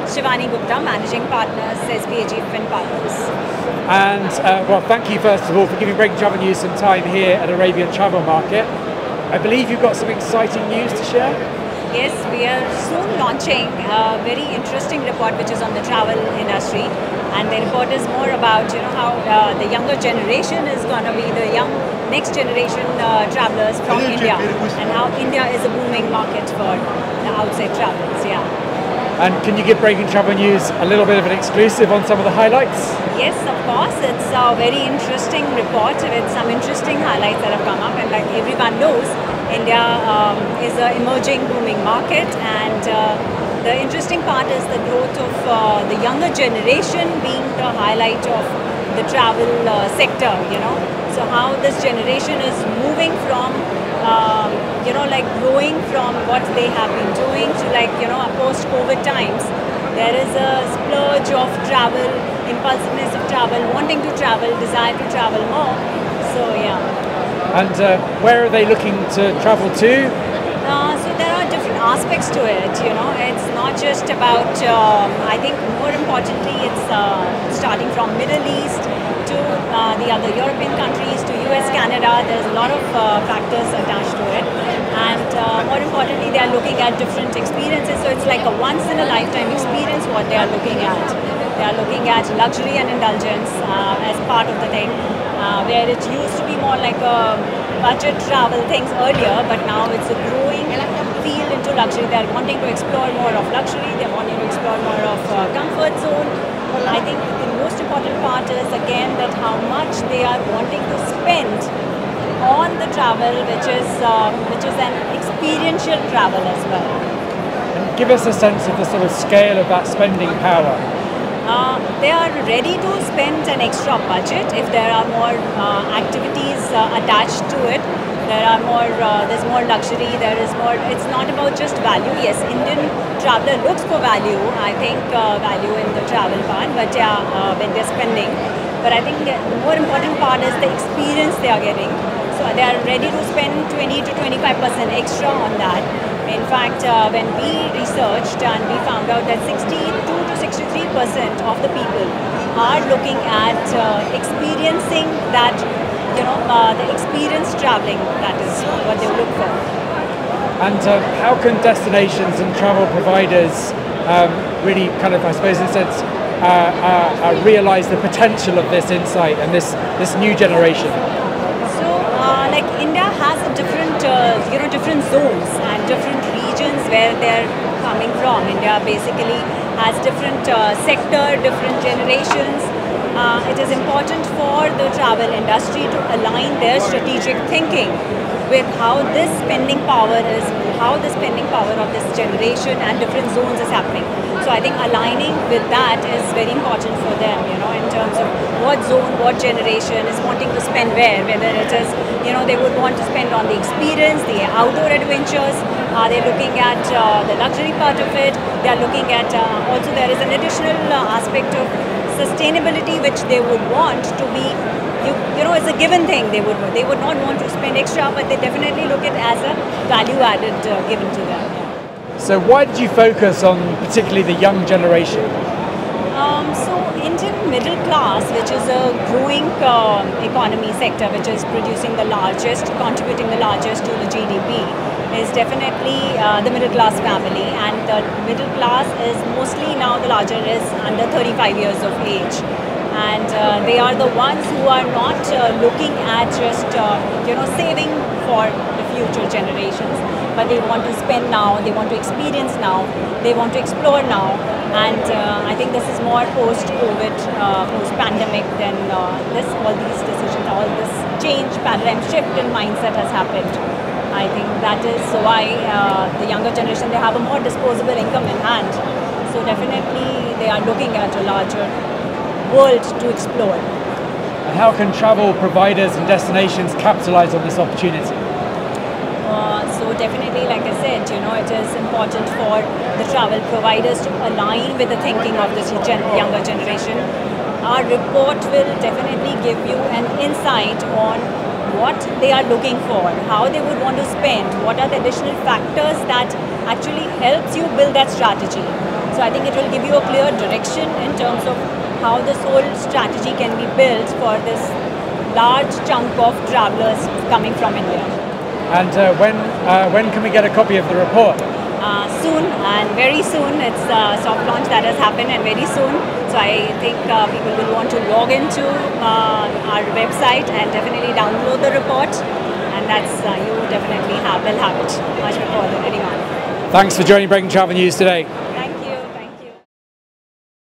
Shivani Gupta, Managing Partner, SBAG Fin Partners. And well, thank you first of all for giving Breaking Travel News some time here at Arabian Travel Market. I believe you've got some exciting news to share? Yes, we are soon launching a very interesting report which is on the travel industry, and the report is more about how the younger generation is going to be the next generation travelers from India, and how India is a booming market for the outside travelers. Yeah. And can you give Breaking Travel News a little bit of an exclusive on some of the highlights? Yes, of course. It's a very interesting report with some interesting highlights that have come up. And like everyone knows, India is an emerging, booming market. And the interesting part is the growth of the younger generation being the highlight of the travel sector, So how this generation is moving from growing from what they have been doing to post-COVID times. There is a splurge of travel, impulsiveness of travel, wanting to travel, desire to travel more. So yeah. And where are they looking to travel to? So there are different aspects to it. It's not just about. I think more importantly, it's starting from Middle East to the other European countries, to US, Canada. There's a lot of factors attached to it, and more importantly, they are looking at different experiences. So it's like a once-in-a-lifetime experience. What they are looking at, they are looking at luxury and indulgence as part of the thing, where it used to be more like a budget travel things earlier, but now it's a growing field into luxury. They are wanting to explore more of luxury. They are wanting to explore more of comfort zone. I think the most important part is again that how much they are wanting to spend on the travel, which is an experiential travel as well. And give us a sense of the sort of scale of that spending power. They are ready to spend an extra budget if there are more activities attached to it. There's more luxury, there is more, it's not about just value. Yes, Indian traveler looks for value, I think value in the travel part, but yeah, when they're spending. But I think the more important part is the experience they are getting. So they are ready to spend 20 to 25% extra on that. In fact, when we researched and we found out that 62 to 63% of the people are looking at experiencing that, the experience traveling, that is what they look for. And how can destinations and travel providers really kind of, I suppose in a sense, realise the potential of this insight and this new generation? India has a different zones and different regions where they're coming from. India basically has different sector, different generations. It is important for the travel industry to align their strategic thinking with how this spending power of this generation and different zones is happening. So I think aligning with that is very important for them, in terms of what zone, what generation is wanting to spend where, whether it is, they would want to spend on the experience, the outdoor adventures, are they looking at the luxury part of it, they are looking at, also there is an additional aspect of sustainability which they would want to be, it's a given thing. They would not want to spend extra, but they definitely look at it as a value added given to them. So why did you focus on particularly the young generation? So Indian middle class, which is a growing economy sector, which is contributing the largest to the GDP, is definitely the middle class family, and the middle class is mostly now the larger is under 35 years of age. And they are the ones who are not looking at just saving for the future generations, but they want to spend now, they want to experience now, they want to explore now, and I think this is more post-COVID, post-pandemic than all these decisions, all this change, paradigm shift in mindset has happened. I think that is why the younger generation, they have a more disposable income in hand, so definitely they are looking at a larger world to explore. And how can travel providers and destinations capitalize on this opportunity? So definitely, like I said, it is important for the travel providers to align with the thinking of this younger generation. Our report will definitely give you an insight on what they are looking for, how they would want to spend, what are the additional factors that actually helps you build that strategy. So I think it will give you a clear direction in terms of how this whole strategy can be built for this large chunk of travelers coming from India. And when can we get a copy of the report? Soon, and very soon. It's a soft launch that has happened, and very soon. So I think people will want to log into our website and definitely download the report, and that's you definitely will have it much before than anyone. Thanks for joining Breaking Travel News today.